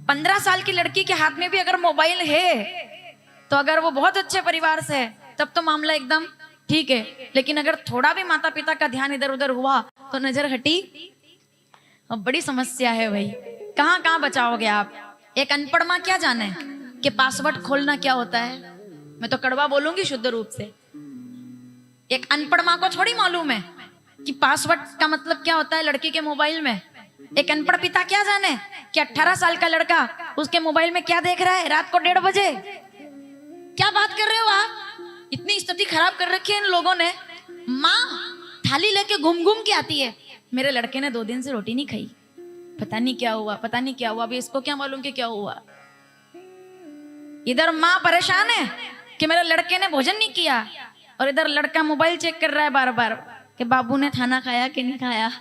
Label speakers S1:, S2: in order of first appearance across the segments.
S1: 15 साल की लड़की के हाथ में भी अगर मोबाइल है तो अगर वो बहुत अच्छे परिवार से है तब तो मामला एकदम ठीक है, लेकिन अगर थोड़ा भी माता पिता का ध्यान इधर उधर हुआ तो नजर हटी, अब बड़ी समस्या है भाई। कहाँ कहाँ बचाओगे आप? एक अनपढ़ माँ क्या जाने कि पासवर्ड खोलना क्या होता है। मैं तो कड़वा बोलूंगी शुद्ध रूप से, एक अनपढ़ माँ को थोड़ी मालूम है कि पासवर्ड का मतलब क्या होता है लड़की के मोबाइल में। एक अनपढ़ पिता क्या जाने कि 18 साल का लड़का उसके मोबाइल में क्या देख रहा है रात को 1:30 बजे। क्या बात कर रहे हो आप? इतनी स्थिति खराब कर रखी है इन लोगों ने। माँ थाली लेके घूम घूम के आती है, मेरे लड़के ने 2 दिन से रोटी नहीं खाई, पता नहीं क्या हुआ, पता नहीं क्या हुआ, अभी इसको क्या मालूम कि क्या हुआ। इधर माँ परेशान है कि मेरे लड़के ने भोजन नहीं किया, और इधर लड़का मोबाइल चेक कर रहा है बार बार कि बाबू ने खाना खाया कि नहीं खाया,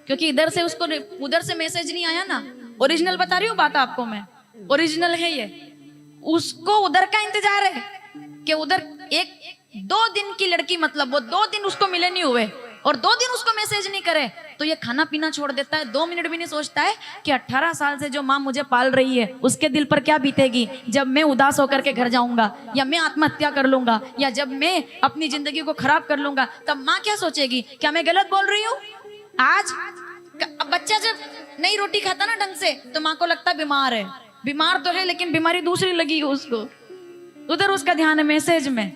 S1: क्योंकि इधर से उसको उधर से मैसेज नहीं आया ना। ओरिजिनल बता रही हूँ बात आपको मैं, ओरिजिनल है ये। उसको उधर का इंतजार है कि उधर 1-2 दिन की लड़की, मतलब वो 2 दिन उसको मिले नहीं हुए और 2 दिन उसको मैसेज नहीं करे तो ये खाना पीना छोड़ देता है। 2 मिनट भी नहीं सोचता है कि 18 साल से जो माँ मुझे पाल रही है उसके दिल पर क्या बीतेगी जब मैं उदास होकर के घर जाऊंगा, या मैं आत्महत्या कर लूंगा, या जब मैं अपनी जिंदगी को खराब कर लूंगा, तब माँ क्या सोचेगी? क्या मैं गलत बोल रही हूँ? आज बच्चा जब नई रोटी खाता ना ढंग से तो माँ को लगता है बीमार है। बीमार तो है लेकिन बीमारी दूसरी लगी है उसको, उधर उसका ध्यान है मैसेज में।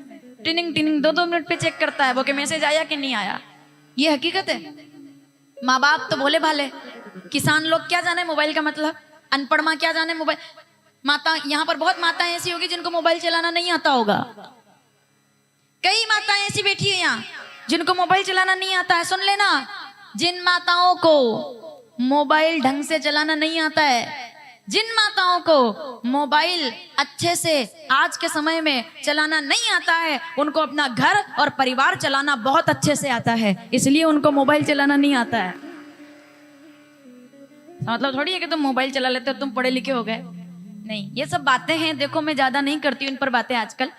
S1: टिनिंग टिनिंग 2-2 मिनट पे चेक करता है वो कि मैसेज आया कि नहीं आया। ये हकीकत है। माँ बाप तो भोले भाले, किसान लोग क्या जाने मोबाइल का मतलब, अनपढ़ माँ क्या जाने मोबाइल। माता, यहाँ पर बहुत माताएं ऐसी होगी जिनको मोबाइल चलाना नहीं आता होगा। कई माताएं ऐसी बैठी है यहाँ जिनको मोबाइल चलाना नहीं आता है। सुन लेना, जिन माताओं को मोबाइल ढंग से चलाना नहीं आता है, जिन माताओं को मोबाइल अच्छे से आज के समय में चलाना नहीं आता है, उनको अपना घर और परिवार चलाना बहुत अच्छे से आता है, इसलिए उनको मोबाइल चलाना नहीं आता है। मतलब थोड़ी है कि तुम मोबाइल चला लेते हो तुम पढ़े लिखे हो गए, नहीं। ये सब बातें हैं, देखो मैं ज्यादा नहीं करती हूँ इन पर बातें आजकल,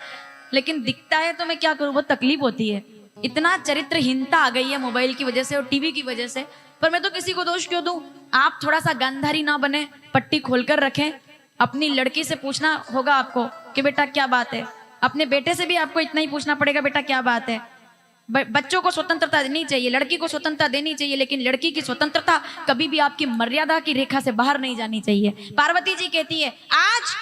S1: लेकिन दिखता है तो मैं क्या करूँ, बहुत तकलीफ होती है। इतना चरित्रहीनता आ गई है मोबाइल की वजह से और टीवी की वजह से। पर मैं तो किसी को दोष क्यों दूं? आप थोड़ा सा गांधारी ना बने, पट्टी खोलकर रखें। अपनी लड़की से पूछना होगा आपको कि बेटा क्या बात है। अपने बेटे से भी आपको इतना ही पूछना पड़ेगा, बेटा क्या बात है। बच्चों को स्वतंत्रता देनी चाहिए, लड़की को स्वतंत्रता देनी चाहिए, लेकिन लड़की की स्वतंत्रता कभी भी आपकी मर्यादा की रेखा से बाहर नहीं जानी चाहिए। पार्वती जी कहती है, आज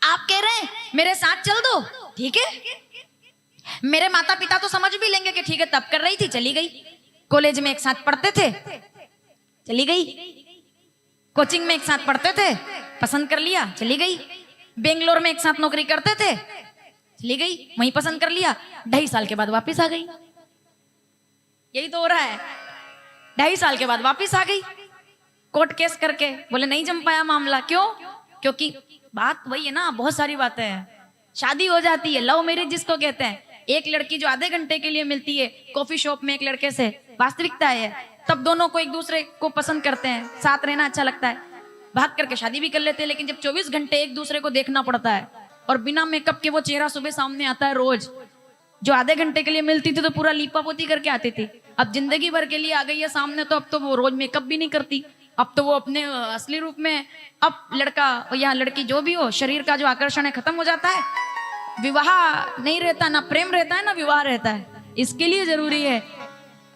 S1: आप कह रहे हैं मेरे साथ चल दो, ठीक है। मेरे माता पिता तो समझ भी लेंगे कि ठीक है, तब कर रही थी चली गई। कॉलेज में एक साथ पढ़ते थे, चली गई। कोचिंग में एक साथ पढ़ते थे, पसंद कर लिया, चली गई। बेंगलोर में एक साथ नौकरी करते थे, चली गई, वहीं पसंद कर लिया। 2.5 साल के बाद वापस आ गई। यही तो हो रहा है, 2.5 साल के बाद वापस आ गई कोर्ट केस करके। बोले नहीं जम पाया मामला, क्यों? क्योंकि बात वही है ना, बहुत सारी बातें हैं। शादी हो जाती है, लव मैरिज जिसको कहते हैं। एक लड़की जो आधे घंटे के लिए मिलती है कॉफी शॉप में एक लड़के से, वास्तविकता है, तब दोनों को एक दूसरे को पसंद करते हैं, साथ रहना अच्छा लगता है, भाग करके शादी भी कर लेते हैं। लेकिन जब 24 घंटे एक दूसरे को देखना पड़ता है और बिना मेकअप के वो चेहरा सुबह सामने आता है रोज, जो आधे घंटे के लिए मिलती थी तो पूरा लीपा पोती करके आती थी, अब जिंदगी भर के लिए आ गई है सामने, तो अब तो वो रोज मेकअप भी नहीं करती, अब तो वो अपने असली रूप में। अब लड़का या लड़की जो भी हो, शरीर का जो आकर्षण है खत्म हो जाता है, विवाह नहीं रहता, ना प्रेम रहता है ना विवाह रहता है। इसके लिए जरूरी है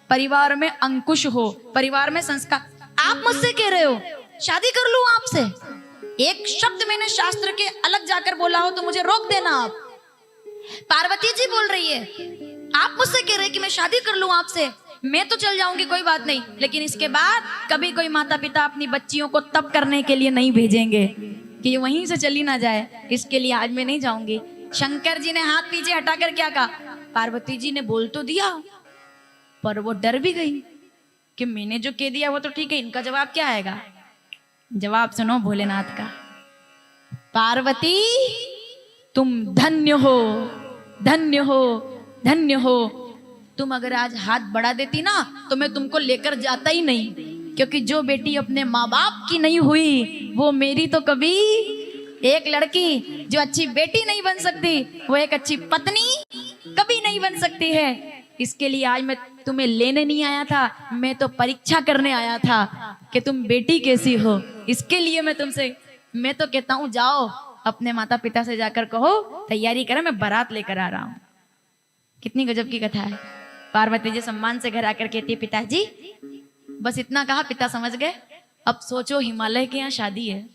S1: परिवार में अंकुश हो, परिवार में संस्कार। आप मुझसे कह रहे हो शादी कर लूं आपसे, एक शब्द मैंने शास्त्र के अलग जाकर बोला हो तो मुझे रोक देना आप। पार्वती जी बोल रही है, आप मुझसे कह रहे हैं कि मैं शादी कर लूं आपसे, मैं तो चल जाऊंगी कोई बात नहीं, लेकिन इसके बाद कभी कोई माता पिता अपनी बच्चियों को तप करने के लिए नहीं भेजेंगे कि ये वहीं से चली ना जाए, इसके लिए आज मैं नहीं जाऊंगी। शंकर जी ने हाथ पीछे हटाकर क्या कहा? पार्वती जी ने बोल तो दिया पर वो डर भी गई कि मैंने जो कह दिया वो तो ठीक है, इनका जवाब क्या आएगा। जवाब सुनो भोलेनाथ का, पार्वती तुम धन्य हो, धन्य हो, धन्य हो। तुम अगर आज हाथ बढ़ा देती ना तो मैं तुमको लेकर जाता ही नहीं, क्योंकि जो बेटी अपने माँ बाप की नहीं हुई वो मेरी तो कभी, एक लड़की जो अच्छी बेटी नहीं बन सकती वो एक अच्छी पत्नी कभी नहीं बन सकती है। इसके लिए आज मैं तुम्हें लेने नहीं आया था, मैं तो परीक्षा करने आया था कि तुम बेटी कैसी हो। इसके लिए मैं तुमसे मैं तो कहता हूँ जाओ अपने माता पिता से जाकर कहो तैयारी करें, मैं बारात लेकर आ रहा हूँ। कितनी गजब की कथा है। पार्वती जी सम्मान से घर आकर कहती है पिताजी, बस इतना कहा, पिता समझ गए। अब सोचो हिमालय के यहाँ शादी है,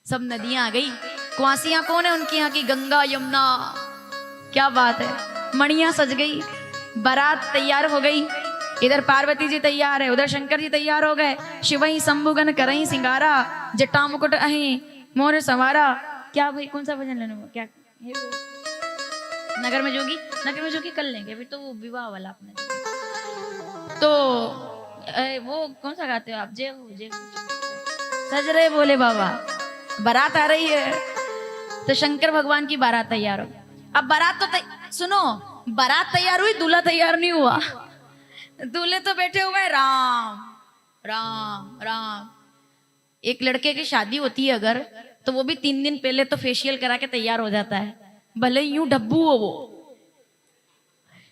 S1: सब नदियां आ गई, कुआसियां कौन है उनकी यहाँ की, गंगा यमुना, क्या बात है, मणियां सज गई, बारात तैयार हो गई। इधर पार्वती जी तैयार है, उधर शंकर जी तैयार हो गए। शिवई शंभुगन करई सिंगारा, जटा मुकुट अहि मोर सवारा। क्या भाई, कौन सा भजन लेना, क्या है वो? नगर में जोगी कर लेंगे, अभी तो वो विवाह वाला अपने। तो वो कौन सा गाते हो आप? जय हो जय हो सज रहे बोले बाबा। बारात आ रही है तो शंकर भगवान की बारात तैयार हो। अब बारात तो सुनो, बारात तैयार हुई, दूल्हा तैयार नहीं हुआ। दूल्हे तो बैठे हुए हैं राम राम राम। एक लड़के की शादी होती है अगर, तो वो भी 3 दिन पहले तो फेशियल करा के तैयार हो जाता है, भले यूं डब्बू हो वो,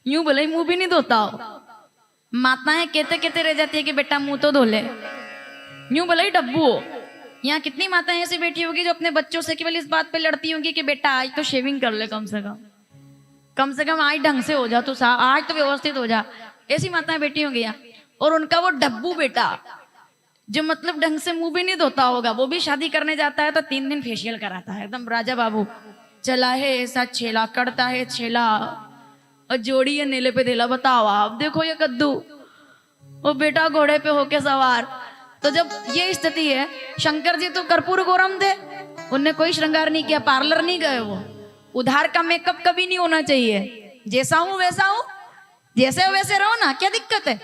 S1: यूं भले ही मुंह भी नहीं धोता हो। माताएं कहते कहते रह जाती है कि बेटा मुंह तो धो ले, यूं भले ही डब्बू हो। यहाँ कितनी माताएं ऐसी बैठी होगी जो अपने बच्चों से केवल इस बात पे लड़ती होंगी कि बेटा आज तो शेविंग कर ले, कम से कम आज ढंग से हो जा, तू आज तो व्यवस्थित हो जा। ऐसी माताएं बैठी होंगी यहाँ। और उनका वो डब्बू बेटा जो मतलब ढंग से मुंह भी नहीं धोता होगा, वो भी शादी करने जाता है तो 3 दिन फेशियल कराता है, एकदम राजा बाबू। चला है ऐसा छेला, करता है छेला, और जोड़ी है नेले पे धेला। बताओ आप, देखो ये कद्दू, वो बेटा घोड़े पे होके सवार। तो जब ये स्थिति है, शंकर जी तो कर्पूर गौरम थे, उनने कोई श्रृंगार नहीं किया, पार्लर नहीं गए वो। उधार का मेकअप कभी नहीं होना चाहिए, जैसा हूं वैसा हूं, जैसे हो वैसे रहो ना, क्या दिक्कत है।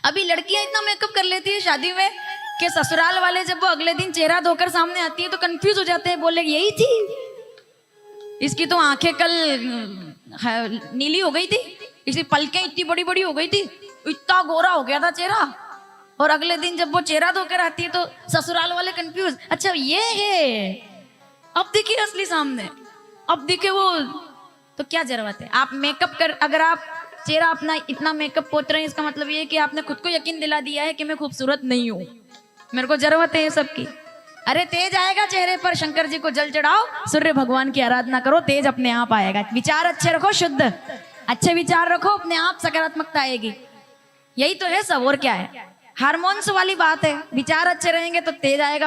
S1: अभी लड़कियां इतना मेकअप कर लेती है शादी में कि ससुराल वाले जब वो अगले दिन चेहरा धोकर सामने आती है तो कंफ्यूज हो जाते हैं, बोले यही थी, इसकी तो आंखें कल नीली हो गई थी, इसकी पलकें इतनी बड़ी बड़ी हो गई थी, इतना गोरा हो गया था चेहरा। और अगले दिन जब वो चेहरा धोकर आती है तो ससुराल वाले कंफ्यूज, अच्छा ये है, अब देखिए असली सामने, अब दिखे वो। तो क्या जरूरत है आप मेकअप कर, अगर आप चेहरा अपना इतना मेकअप पोत रहे हैं, इसका मतलब ये है कि आपने खुद को यकीन दिला दिया है कि मैं खूबसूरत नहीं हूं, मेरे को जरूरत है ये सब की। अरे तेज आएगा चेहरे पर, शंकर जी को जल चढ़ाओ, सूर्य भगवान की आराधना करो, तेज अपने आप आएगा। विचार अच्छे रखो, शुद्ध अच्छे विचार रखो, अपने आप सकारात्मकता आएगी। यही तो है सब, और क्या है। हार्मोन्स वाली बात है, विचार अच्छे रहेंगे तो तेज आएगा।